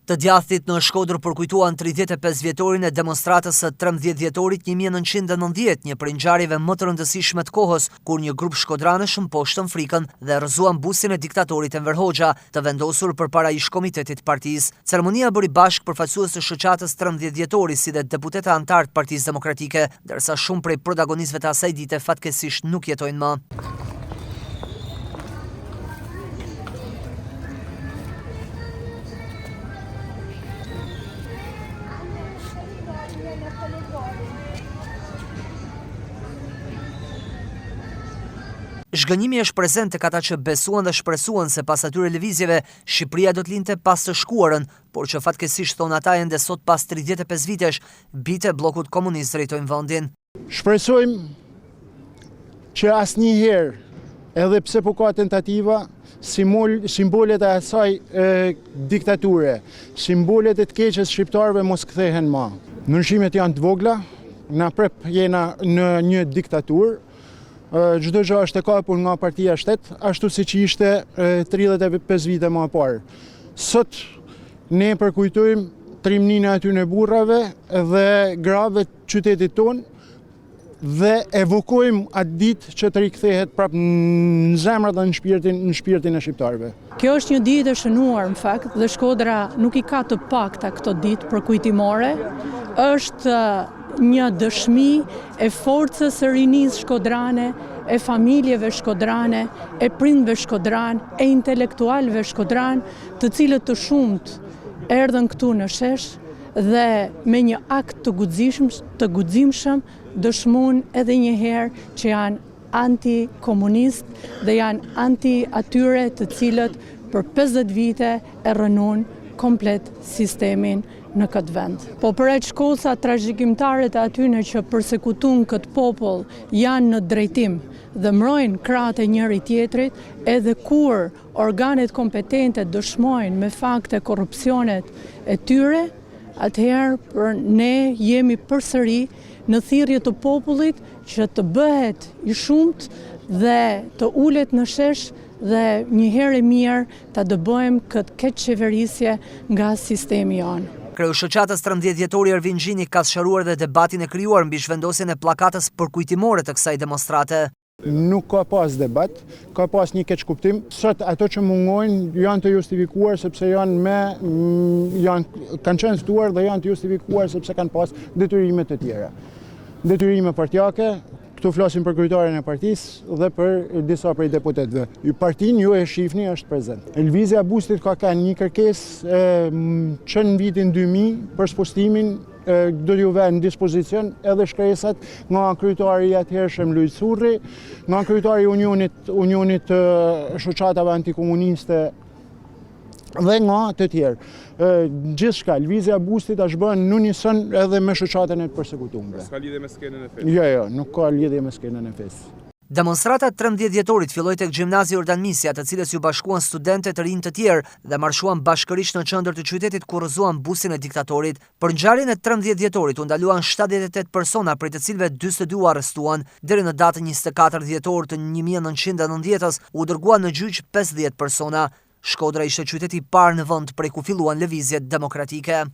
Të djathtit në Shkodër përkujtuan 35 vjetorin e demonstratës së 13 dhjetorit 1990, një prej ngjarjeve më të rëndësishme të kohës, kur një grup shkodranësh mposhtën frikën dhe rrëzuan busin e diktatorit Enver Hoxha, të vendosur përpara ish-komitetit partisë. Ceremonia bëri bashkë përfaqësues të shoqatës 13 dhjetori si dhe deputete antar të Partisë Demokratike, ndërsa shumë prej protagonistëve të asaj dite fatkeqësisht nuk jetojnë më. Zhgënjimi është prezent tek ata që besuan dhe shpresuan se pas atyre lëvizjeve Shqipëria do të lindte pas të shkuarën, por që fatkeqësisht thonë ata ende sot pas 35 vitesh, bijtë e bllokut komunist drejtojnë vendin. Shpresojmë që asnjëherë, edhe pse po ka tentativa, simbolet e asaj diktature, simbolet e të keqes shqiptarëve mos kthehen më. Ndryshimet janë të vogla, na prep jena në një diktaturë. Çdo gjë është e kapur nga Partia Shtet, ashtu siç ishte 35 vite më parë. Sot ne përkujtojmë trimninë e atyre burrave dhe grave të qytetit tonë dhe evokojmë atë ditë që të rikthehet prapë në zemrat dhe në shpirtin e shqiptarëve. Kjo është një ditë e shënuar në fakt dhe Shkodra nuk i ka të pakta këto ditë përkujtimore. Është një dëshmi e forcës së rinisë shkodrane, e familjeve shkodrane, e prindve shkodran, e intelektualve shkodran, të cilët të shumt erdhën këtu në shesh dhe me një akt të guximshëm dëshmuan edhe një herë që janë antikomunist dhe janë anti atyre të cilët për 50 vite e rënun komplet sistemin në këtë vend. Po për aq shkosa trashëgimtare të atyre që përsekuton këtë popull janë në drejtim dhe mbrojnë krahët e njëri tjetrit, edhe kur organet kompetente dëshmojnë me fakte korrupsionet e tyre, atëherë për ne jemi përsëri në thirrje të popullit që të bëhet i shumt dhe të ulet në shesh dhe një herë e mirë ta dëbojmë këtë keqeverisje nga sistemi jonë. Kreu shoqatës 13 dhjetori Ervin Xhini ka sqaruar dhe debatin e krijuar mbi zhvendosjen e pllakatës përkujtimore të kësaj demonstrate. Nuk ka pas debat, ka pas një keqkuptim. Sot ato që mungojnë janë të justifikuar sepse kanë qenë ftuar dhe janë të justifikuar sepse kanë pas detyrime të tjera. Detyrime partijake, këtu flasim për kryetarin e partisë dhe për disa prej deputetëve. Partinë ju e shihni është prezent. Lëvizja Bustit ka kanë një kërkesë që në vitin 2000 për spostimin do t'ju vënë në dispozicion edhe shkresat nga kryetari i atëhershëm Lujt Surri, nga kryetari i Unionit shoqatave antikomuniste dhe nga të tjerë. Gjithçka, lëvizja Bustit është bërë në unison edhe me shoqatën e përsekutuar. S'ka lidhje me skenën e fesë? Jo, nuk ka lidhje me skenën e fesë. Demonstrata 13 dhjetorit filloi tek Gjimnazi Jordan Misja, të cilës ju bashkuan studente të rinj të tjerë dhe marshuan bashkërisht në qendër të qytetit ku rrëzuan busin e diktatorit. Për ngjarjen e 13 dhjetorit u ndaluan 78 persona, prej të cilëve 42 u arrestuan. Deri në datën 24 dhjetor të 1990-s u dërguan në gjyq 50 persona. Shkodra ishte qyteti i parë në vend prej ku filluan lëvizjet demokratike.